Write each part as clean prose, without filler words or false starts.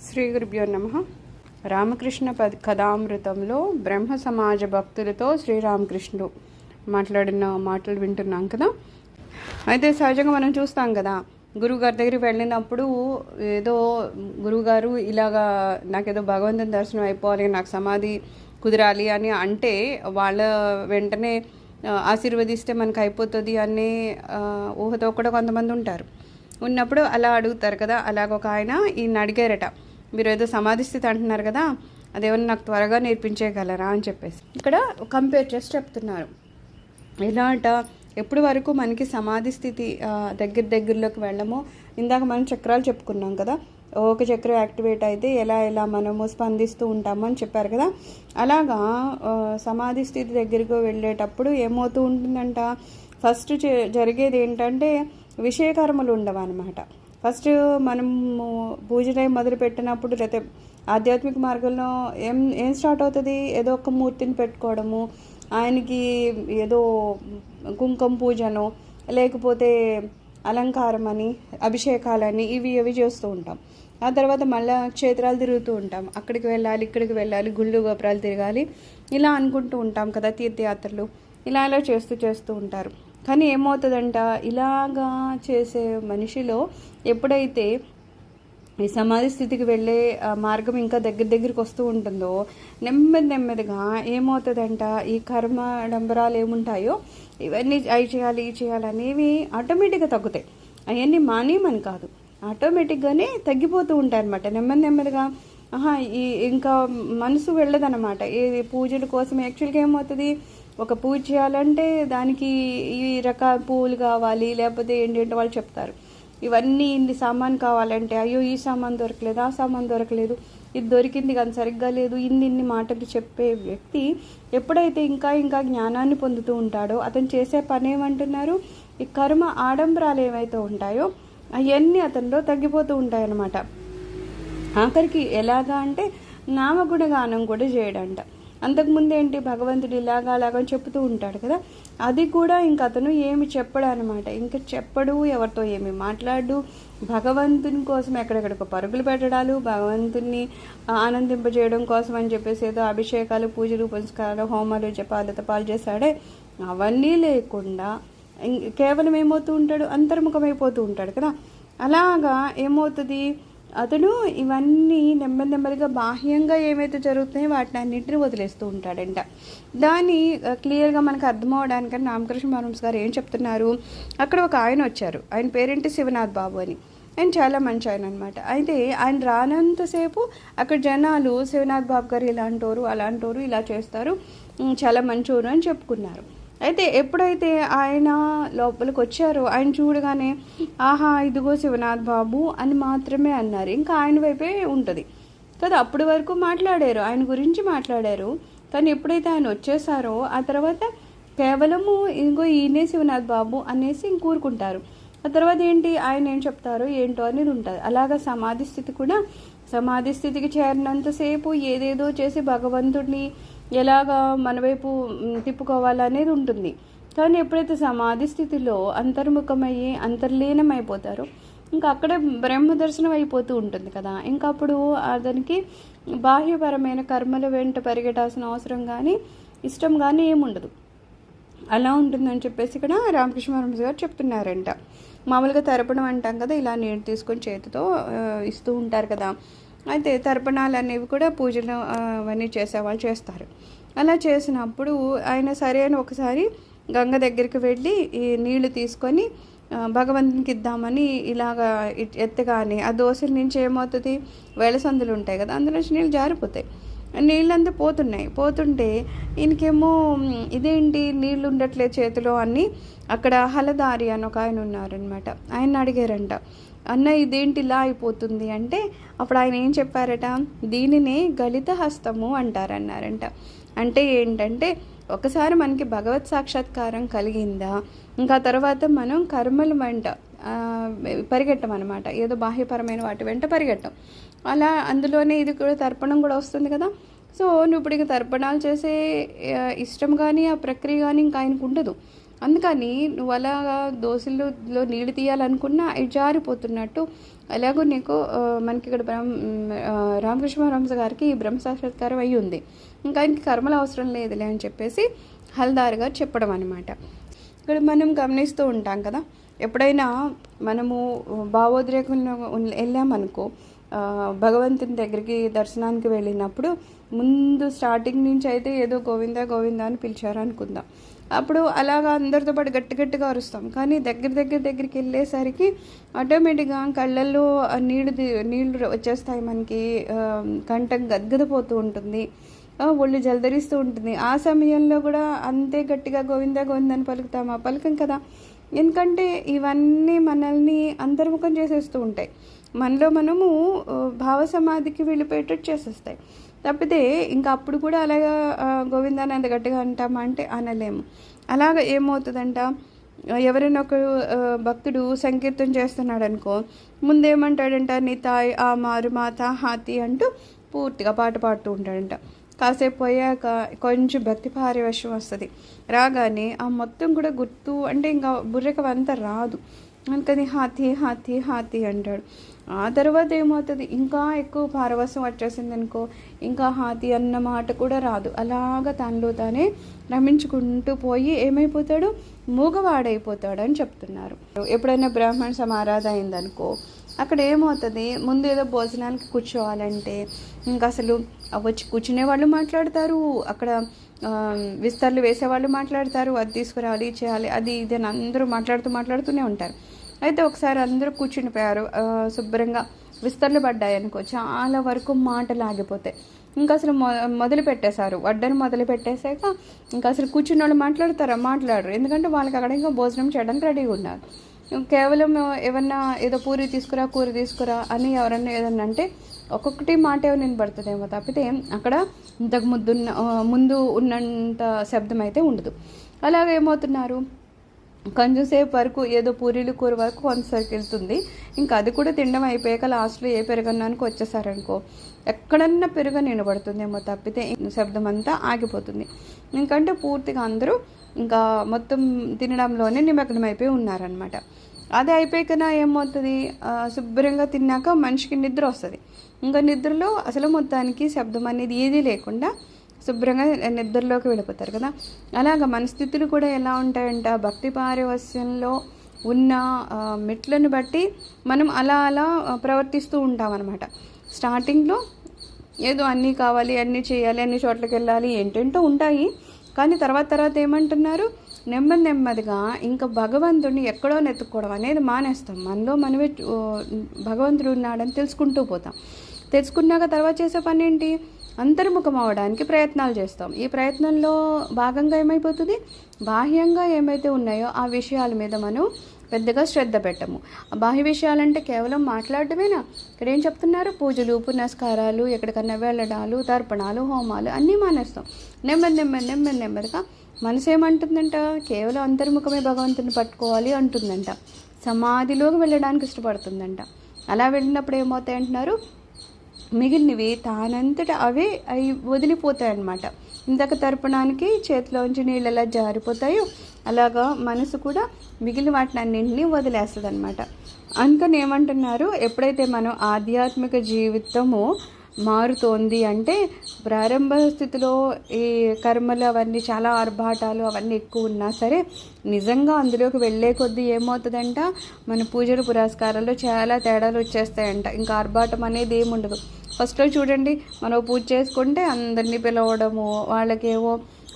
శ్రీ గురుభ్యో నమః. రామకృష్ణ కథామృతంలో బ్రహ్మ సమాజ భక్తులతో శ్రీరామకృష్ణుడు మాట్లాడిన మాటలు వింటున్నాం కదా. అయితే సహజంగా మనం చూస్తాం కదా, గురువుగారి దగ్గరికి వెళ్ళినప్పుడు ఏదో గురువుగారు ఇలాగా నాకేదో భగవంతుని దర్శనం అయిపోవాలి, నాకు సమాధి కుదరాలి అని అంటే వాళ్ళ వెంటనే ఆశీర్వదిస్తే మనకు అయిపోతుంది అనే ఊహతో కూడా కొంతమంది ఉంటారు. ఉన్నప్పుడు అలా అడుగుతారు కదా. అలాగ ఒక ఆయన ఈయన అడిగారట, మీరు ఏదో సమాధి స్థితి అంటున్నారు కదా, అదేమన్నా నాకు త్వరగా నేర్పించేయగలరా అని చెప్పేసి ఇక్కడ కంపేర్ చేసి చెప్తున్నారు. ఎలా అంట, ఎప్పుడు వరకు మనకి సమాధి స్థితి దగ్గరలోకి వెళ్ళమో, ఇందాక మనం చక్రాలు చెప్పుకున్నాం కదా, ఒక చక్రం యాక్టివేట్ అయితే ఎలా మనము స్పందిస్తూ ఉంటాము అని చెప్పారు కదా. అలాగా సమాధి స్థితి దగ్గరికి వెళ్ళేటప్పుడు ఏమవుతూ ఉంటుందంట, ఫస్ట్ జరిగేది ఏంటంటే విషయకర్మలు ఉండవు అనమాట. ఫస్ట్ మనము పూజ టైం మొదలు పెట్టినప్పుడు లేకపోతే ఆధ్యాత్మిక మార్గంలో ఏం స్టార్ట్ అవుతుంది, ఏదో ఒక మూర్తిని పెట్టుకోవడము, ఆయనకి ఏదో కుంకుమ పూజను లేకపోతే అలంకారం అని అభిషేకాలని ఇవి చేస్తూ ఉంటాం. ఆ తర్వాత మళ్ళీ క్షేత్రాలు తిరుగుతూ ఉంటాం, అక్కడికి వెళ్ళాలి ఇక్కడికి వెళ్ళాలి, గుళ్ళు గోపురాలు తిరగాలి, ఇలా అనుకుంటూ ఉంటాం కదా. తీర్థయాత్రలు ఇలా చేస్తూ ఉంటారు. కానీ ఏమవుతుందంట, ఇలాగా చేసే మనిషిలో ఎప్పుడైతే ఈ సమాధి స్థితికి వెళ్ళే మార్గం ఇంకా దగ్గరికి వస్తూ ఉంటుందో, నెమ్మదిగా ఏమవుతుందంట, ఈ కర్మ డంబరాలు ఏముంటాయో ఇవన్నీ అవి చేయాలి అనేవి ఆటోమేటిక్గా తగ్గుతాయి. అవన్నీ మానేమని కాదు, ఆటోమేటిక్గానే తగ్గిపోతూ ఉంటాయి అన్నమాట. నెమ్మదిగా ఇంకా మనసు వెళ్ళదన్నమాట ఈ పూజల కోసం. యాక్చువల్గా ఏమవుతుంది, ఒక పూజ చేయాలంటే దానికి ఈ రకాల పువ్వులు కావాలి, లేకపోతే ఏంటంటే వాళ్ళు చెప్తారు ఇవన్నీ ఇన్ని సామాన్ కావాలంటే, అయ్యో ఈ సామాన్ దొరకలేదు, ఆ సామాన్ దొరకలేదు, ఇది దొరికింది కానీ సరిగ్గా లేదు, ఇన్ని మాటలు చెప్పే వ్యక్తి ఎప్పుడైతే ఇంకా జ్ఞానాన్ని పొందుతూ ఉంటాడో, అతను చేసే పని ఏమంటున్నారు, ఈ కర్మ ఆడంబరాలు ఏవైతే ఉంటాయో అవన్నీ అతనిలో తగ్గిపోతూ ఉంటాయన్నమాట. ఆఖరికి ఎలాగా అంటే నామగుణగానం కూడా చేయడంట. అంతకుముందు ఏంటి, భగవంతుడు అలాగని చెప్తూ ఉంటాడు కదా, అది కూడా ఇంక అతను ఏమి చెప్పడు అనమాట. ఇంకా చెప్పడు, ఎవరితో ఏమి మాట్లాడు, భగవంతుని కోసం ఎక్కడెక్కడికో పరుగులు పెట్టడాలు, భగవంతుని ఆనందింపజేయడం కోసం అని చెప్పేసి ఏదో అభిషేకాలు, పూజలు, పునస్కారాలు, హోమాలు, జపాలు, తపాలు చేశాడే, అవన్నీ లేకుండా కేవలం ఏమవుతూ ఉంటాడు, అంతర్ముఖమైపోతూ ఉంటాడు కదా. అలాగా ఏమవుతుంది, అతను ఇవన్నీ నెమ్మదిగా బాహ్యంగా ఏమైతే జరుగుతున్నాయో వాటిని అన్నింటినీ వదిలేస్తూ ఉంటాడంట. దాన్ని క్లియర్గా మనకు అర్థమవడానికని రామకృష్ణ పరమహంస గారు ఏం చెప్తున్నారు, అక్కడ ఒక ఆయన వచ్చారు, ఆయన పేరేంటి శివనాథ్ బాబు అని. ఆయన చాలా మంచి ఆయన అనమాట. అయితే ఆయన రానంతసేపు అక్కడ జనాలు శివనాథ్ బాబు గారు ఇలాంటోరు అలాంటోరు, ఇలా చేస్తారు, చాలా మంచోరు అని చెప్పుకున్నారు. అయితే ఎప్పుడైతే ఆయన లోపలికి వచ్చారో, ఆయన చూడగానే ఆహా ఇదిగో శివనాథ్ బాబు అని మాత్రమే అన్నారు. ఇంకా ఆయన వైపే ఉంటుంది కదా. అప్పటి వరకు మాట్లాడారు, ఆయన గురించి మాట్లాడారు. కానీ ఎప్పుడైతే ఆయన వచ్చేసారో ఆ తర్వాత కేవలము ఇంకో ఈయనే శివనాథ్ బాబు అనేసి ఇంకూరుకుంటారు. ఆ తర్వాత ఏంటి, ఆయన ఏం చెప్తారో ఏంటో అనేది ఉంటుంది. అలాగా సమాధి స్థితి కూడా, సమాధి స్థితికి చేరినంతసేపు ఏదేదో చేసి భగవంతుడిని ఎలాగా మన వైపు తిప్పుకోవాలనేది ఉంటుంది. కానీ ఎప్పుడైతే సమాధి స్థితిలో అంతర్ముఖమయ్యి అంతర్లీనం అయిపోతారో, ఇంకా అక్కడే బ్రహ్మ దర్శనం అయిపోతూ ఉంటుంది కదా. ఇంకా అప్పుడు అతనికి బాహ్యపరమైన కర్మల వెంట పరిగెట్టాల్సిన అవసరం కానీ ఇష్టం కానీ ఏముండదు. అలా ఉంటుందని చెప్పేసి ఇక్కడ రామకృష్ణ పరమహంస గారు చెప్తున్నారంట. మామూలుగా తర్పణం అంటాం కదా, ఇలా నీరు తీసుకొని చేతితో ఇస్తూ ఉంటారు కదా. అయితే తర్పణాలు అనేవి కూడా పూజలు అవన్నీ చేసేవాళ్ళు చేస్తారు. అలా చేసినప్పుడు ఆయన సరే అని ఒకసారి గంగ దగ్గరికి వెళ్ళి ఈ నీళ్లు తీసుకొని భగవంతునికి ఇద్దామని ఇలాగా ఎత్తగానే ఆ దోశల నుంచి ఏమవుతుంది, వేళసందులు ఉంటాయి కదా, అందులో నుంచి నీళ్ళు జారిపోతాయి. నీళ్ళంతా పోతుంటే ఈయనకేమో ఇదేంటి నీళ్ళు ఉండట్లేదు చేతిలో అని అక్కడ హలదారి అని ఒక ఆయన ఉన్నారనమాట. ఆయన అడిగారంట, అన్న ఇదేంటి ఇలా అయిపోతుంది అంటే, అప్పుడు ఆయన ఏం చెప్పారట, దీనినే గలిత హస్తము అంటారన్నారంట. అంటే ఏంటంటే, ఒకసారి మనకి భగవత్ సాక్షాత్కారం కలిగిందా, ఇంకా తర్వాత మనం కర్మల వెంట పరిగెట్టం అనమాట, ఏదో బాహ్యపరమైన వాటి వెంట పరిగెట్టం. అలా అందులోనే ఇది కూడా తర్పణం కూడా వస్తుంది కదా. సో నువ్వు ఇప్పుడు ఇక తర్పణాలు చేసే ఇష్టం కానీ ఆ ప్రక్రియ కానీ ఇంకా ఆయనకు ఉండదు. అందుకని నువ్వు అలాగా దోశలో నీళ్ళు తీయాలనుకున్నా అవి జారిపోతున్నట్టు అలాగూ నీకు మనకి ఇక్కడ రామకృష్ణ పరమహంస గారికి ఈ బ్రహ్మ సాక్షాత్కారం అయ్యి ఉంది, ఇంకా ఆయనకి కర్మలు అవసరం లేదులే అని చెప్పేసి హల్దార్ గారు చెప్పడం అనమాట. ఇక్కడ మనం గమనిస్తూ ఉంటాం కదా, ఎప్పుడైనా మనము భావోద్రేకంలో వెళ్ళామనుకో, భగవంతుని దగ్గరికి దర్శనానికి వెళ్ళినప్పుడు ముందు స్టార్టింగ్ నుంచి అయితే ఏదో గోవింద గోవింద అని పిలిచారు అనుకుందాం, అప్పుడు అలాగా అందరితో పాటు గట్టిగా అరుస్తాం. కానీ దగ్గరికి వెళ్ళేసరికి ఆటోమేటిక్గా కళ్ళల్లో నీళ్ళు వచ్చేస్తాయి, మనకి కంఠం గద్గదపోతూ ఉంటుంది, ఒళ్ళు జలదరిస్తూ ఉంటుంది. ఆ సమయంలో కూడా అంతే గట్టిగా గోవింద గోవింద అని పలుకుతామా? పలకం కదా. ఎందుకంటే ఇవన్నీ మనల్ని అంతర్ముఖం చేసేస్తూ ఉంటాయి, మనలో మనము భావసమాధికి వెళ్ళిపోయేటట్టు చేసేస్తాయి తప్పితే ఇంకా అప్పుడు కూడా అలాగా గోవిందాన్ని అంత గట్టిగా అంటామా అంటే అనలేము. అలాగ ఏమవుతుందంట, ఎవరైనా ఒక భక్తుడు సంకీర్తన చేస్తున్నాడు అనుకో, ముందేమంటాడంట, నితాయ్ ఆ మారు మాత హాతి అంటూ పూర్తిగా పాట పాడుతూ ఉంటాడంట. కాసేపు పోయాక కొంచెం భక్తి పారివశ్యం వస్తుంది, రాగానే ఆ మొత్తం కూడా గుర్తు అంటే ఇంకా బుర్రకు అంతా రాదు, అందుకని హాతీ హాతీ హాతీ అంటాడు. ఆ తర్వాత ఏమవుతుంది, ఇంకా ఎక్కువ పారవశ్యం వచ్చేసింది అనుకో, ఇంకా హాతీ అన్న మాట కూడా రాదు, అలాగ తనలో తానే రమించుకుంటూ పోయి ఏమైపోతాడు, మూగవాడైపోతాడు అని చెప్తున్నారు. ఎప్పుడైనా బ్రాహ్మణ సమారాధన అయిందనుకో, అక్కడ ఏమవుతుంది, ముందు ఏదో భోజనానికి కూర్చోవాలంటే ఇంకా అసలు వచ్చి కూర్చునే వాళ్ళు మాట్లాడతారు, అక్కడ విస్తర్లు వేసేవాళ్ళు మాట్లాడతారు, అది తీసుకురావాలి చేయాలి అది ఇది అని అందరూ మాట్లాడుతూనే ఉంటారు. అయితే ఒకసారి అందరూ కూర్చునిపోయారు, శుభ్రంగా విస్తర్లు పడ్డాయి అనుకో, చాలా వరకు మాటలు ఆగిపోతాయి. ఇంకా అసలు మొదలు పెట్టేశారు, వడ్డను మొదలు పెట్టేశాక ఇంకా అసలు కూర్చున్న వాళ్ళు మాట్లాడరు, ఎందుకంటే వాళ్ళకి అక్కడ ఇంకా భోజనం చేయడానికి రెడీగా ఉన్నారు. కేవలం ఏమన్నా ఏదో పూరి తీసుకురా కూర తీసుకురా అని ఎవరన్నా ఏదన్నా అంటే ఒక్కొక్కటి మాట ఏమైనా పడుతుందేమో తప్పితే అక్కడ ఇంతకు ముందు ఉన్నంత శబ్దం అయితే ఉండదు. అలాగే ఏమవుతున్నారు, కొంచెం సేపు వరకు ఏదో పూరీలు కూర వరకు కొంతసరికి వెళ్తుంది, ఇంకా అది కూడా తినడం అయిపోయాక లాస్ట్లో ఏ పెరుగన్నానికి వచ్చేసారనుకో, ఎక్కడన్నా పెరుగు నిలబడుతుందేమో తప్పితే శబ్దం అంతా ఆగిపోతుంది. ఎందుకంటే పూర్తిగా అందరూ ఇంకా మొత్తం తినడంలోనే నిమగ్నం అయిపోయి ఉన్నారనమాట. అది అయిపోయాకనా ఏమవుతుంది, శుభ్రంగా తిన్నాక మనిషికి నిద్ర వస్తుంది, ఇంకా నిద్రలో అసలు మొత్తానికి శబ్దం అనేది ఏదీ లేకుండా శుభ్రంగా నిద్రలోకి వెళ్ళిపోతారు కదా. అలాగ మన స్థితులు కూడా ఎలా ఉంటాయంట, భక్తి పారవస్యంలో ఉన్న మెట్లను బట్టి మనం అలా ప్రవర్తిస్తూ ఉంటాం అనమాట. స్టార్టింగ్లో ఏదో అన్నీ కావాలి, అన్నీ చేయాలి, అన్ని చోట్లకి వెళ్ళాలి, ఏంటేంటో ఉంటాయి. కానీ తర్వాత ఏమంటున్నారు, నెమ్మదిగా ఇంకా భగవంతుడిని ఎక్కడో నెత్తుకోవడం అనేది మానేస్తాం, మనలో మనమే భగవంతుడు ఉన్నాడని తెలుసుకుంటూ పోతాం. తెలుసుకున్నాక తర్వాత చేసే పని ఏంటి, అంతర్ముఖం అవడానికి ప్రయత్నాలు చేస్తాం. ఈ ప్రయత్నంలో భాగంగా ఏమైపోతుంది, బాహ్యంగా ఏమైతే ఉన్నాయో ఆ విషయాల మీద మనం పెద్దగా శ్రద్ధ పెట్టము. బాహ్య విషయాలంటే కేవలం మాట్లాడటమేనా, ఇక్కడ ఏం చెప్తున్నారు, పూజలు పునస్కారాలు, ఎక్కడికన్నా వెళ్ళడాలు, తర్పణాలు, హోమాలు అన్నీ మానేస్తాం. నెమ్మదిగా మనసు ఏమంటుందంట, కేవలం అంతర్ముఖమే భగవంతుని పట్టుకోవాలి అంటుందంట, సమాధిలోకి వెళ్ళడానికి ఇష్టపడుతుందంట. అలా వెళ్ళినప్పుడు ఏమవుతాయి అంటున్నారు, మిగిలినవి తానంతట అవే అవి వదిలిపోతాయి అన్నమాట. ఇందాక తర్పణానికి చేతిలోంచి నీళ్ళు ఎలా జారిపోతాయో అలాగా మనసు కూడా మిగిలిన వాటిని అన్నింటినీ వదిలేస్తుంది అనమాట. అందుకని ఏమంటున్నారు, ఎప్పుడైతే మనం ఆధ్యాత్మిక జీవితము మారుతోంది అంటే ప్రారంభ స్థితిలో ఈ కర్మలు అవన్నీ చాలా ఆర్భాటాలు అవన్నీ ఎక్కువ ఉన్నా సరే నిజంగా అందులోకి వెళ్ళే కొద్దీ ఏమవుతుందంట, మన పూజలు పురస్కారాల్లో చాలా తేడాలు వచ్చేస్తాయంట. ఇంకా ఆర్భాటం అనేది ఏముండదు. ఫస్ట్లో చూడండి, మనం పూజ చేసుకుంటే అందరినీ పిలవడము, వాళ్ళకేవో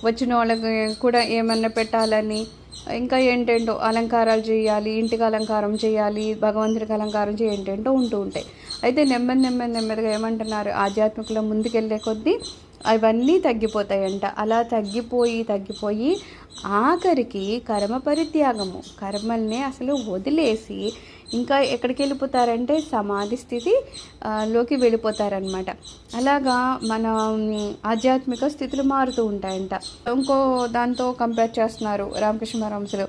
వచ్చిన వాళ్ళకి కూడా ఏమన్నా పెట్టాలని, ఇంకా ఏంటేంటో అలంకారాలు చేయాలి, ఇంటికి అలంకారం చేయాలి, భగవంతుడికి అలంకారం ఏంటేంటో ఉంటూ ఉంటాయి. అయితే నెమ్మదిగా ఏమంటున్నారు, ఆధ్యాత్మికలో ముందుకెళ్ళే కొద్దీ అవన్నీ తగ్గిపోతాయంట. అలా తగ్గిపోయి ఆఖరికి కర్మ పరిత్యాగము, కర్మల్ని అసలు వదిలేసి ఇంకా ఎక్కడికి వెళ్ళిపోతారంటే సమాధి స్థితి లోకి వెళ్ళిపోతారనమాట. అలాగా మన ఆధ్యాత్మిక స్థితులు మారుతూ ఉంటాయంట. ఇంకో దాంతో కంపేర్ చేస్తున్నారు రామకృష్ణ పరమహంసులు.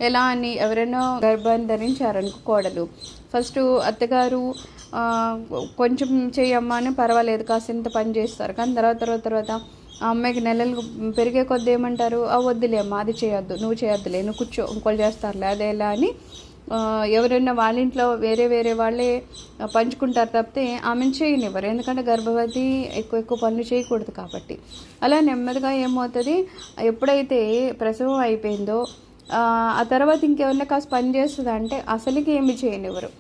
ఎలా అని, ఎవరైనా గర్భాన్ని ధరించారనుకో కోడలు, ఫస్ట్ అత్తగారు కొంచెం చేయమ్మా అని పర్వాలేదు కాసింత పని చేస్తారు, కానీ తర్వాత ఆ అమ్మాయికి నెలలు పెరిగే కొద్ది ఏమంటారు, వద్దులే అమ్మా అది చేయొద్దు, నువ్వు చేయొద్దులే, నువ్వు కూర్చో, ఇంకోళ్ళు చేస్తారులే అదే ఎలా అని ఎవరైనా వాళ్ళ ఇంట్లో వేరే వాళ్ళే పంచుకుంటారు తప్పితే ఆమెను చేయనివ్వరు. ఎందుకంటే గర్భవతి ఎక్కువ పనులు చేయకూడదు కాబట్టి. అలా నెమ్మదిగా ఏమవుతుంది, ఎప్పుడైతే ప్రసవం అయిపోయిందో ఆ తర్వాత ఇంకేమన్నా కాస్త పని చేస్తుంది అంటే అసలుకి ఏమి చేయనివ్వరు.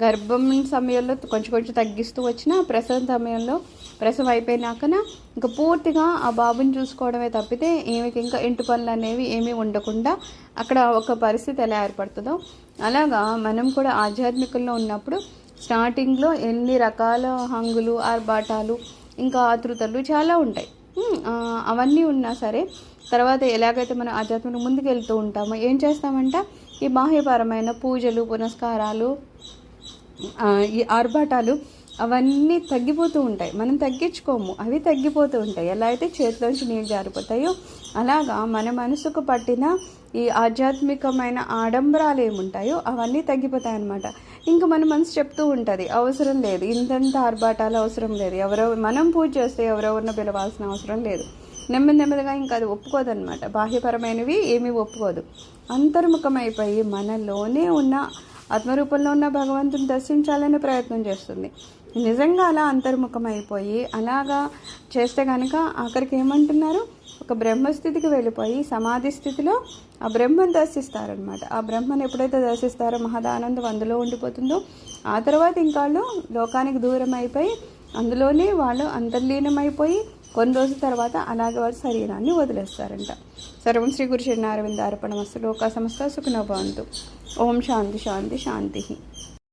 గర్భం సమయంలో కొంచెం తగ్గిస్తూ వచ్చినా ప్రసవం సమయంలో ప్రసవం అయిపోయినాకన ఇంకా పూర్తిగా ఆ బాబుని చూసుకోవడమే తప్పితే ఈమెకి ఇంకా ఇంటి పనులు అనేవి ఏమీ ఉండకుండా అక్కడ ఒక పరిస్థితి ఎలా ఏర్పడుతుందో అలాగా మనం కూడా ఆధ్యాత్మికంలో ఉన్నప్పుడు స్టార్టింగ్లో ఎన్ని రకాల హంగులు, ఆర్భాటాలు, ఇంకా ఆతృతలు చాలా ఉంటాయి. అవన్నీ ఉన్నా సరే తర్వాత ఎలాగైతే మనం ఆధ్యాత్మిక ముందుకు వెళ్తూ ఉంటామో ఏం చేస్తామంటే ఈ బాహ్యపరమైన పూజలు, పునస్కారాలు, ఈ ఆర్భాటాలు అవన్నీ తగ్గిపోతూ ఉంటాయి. మనం తగ్గించుకోము, అవి తగ్గిపోతూ ఉంటాయి. ఎలా అయితే చేతిలోంచి నీళ్ళు జారిపోతాయో అలాగా మన మనసుకు పట్టిన ఈ ఆధ్యాత్మికమైన ఆడంబరాలు ఏముంటాయో అవన్నీ తగ్గిపోతాయి అన్నమాట. ఇంకా మన మనసు చెప్తూ ఉంటుంది అవసరం లేదు, ఇంతంత ఆర్భాటాలు అవసరం లేదు, మనం పూజ చేస్తే ఎవరెవరినో పిలవాల్సిన అవసరం లేదు. నెమ్మదిగా ఇంకా అది ఒప్పుకోదన్నమాట. బాహ్యపరమైనవి ఏమీ ఒప్పుకోదు. అంతర్ముఖమైపోయి మనలోనే ఉన్న ఆత్మరూపంలో ఉన్న భగవంతుని దర్శించాలనే ప్రయత్నం చేస్తుంది. నిజంగా అలా అంతర్ముఖమైపోయి అలాగా చేస్తే కనుక ఆఖరికి ఏమంటున్నారు, ఒక బ్రహ్మస్థితికి వెళ్ళిపోయి సమాధి స్థితిలో ఆ బ్రహ్మను దర్శిస్తారనమాట. ఆ బ్రహ్మను ఎప్పుడైతే దర్శిస్తారో మహదానందం అందులో ఉండిపోతుందో ఆ తర్వాత ఇంకా వాళ్ళు లోకానికి దూరం అయిపోయి అందులోనే వాళ్ళు అంతర్లీనమైపోయి కొన్ని రోజుల తర్వాత అలాగే వారు శరీరాన్ని వదిలేస్తారంట. సర్వం శ్రీ గురు చరణారవింద అర్పణమస్తు. లోకా సమస్త సుఖినో భవంతు. ఓం శాంతి శాంతి శాంతి.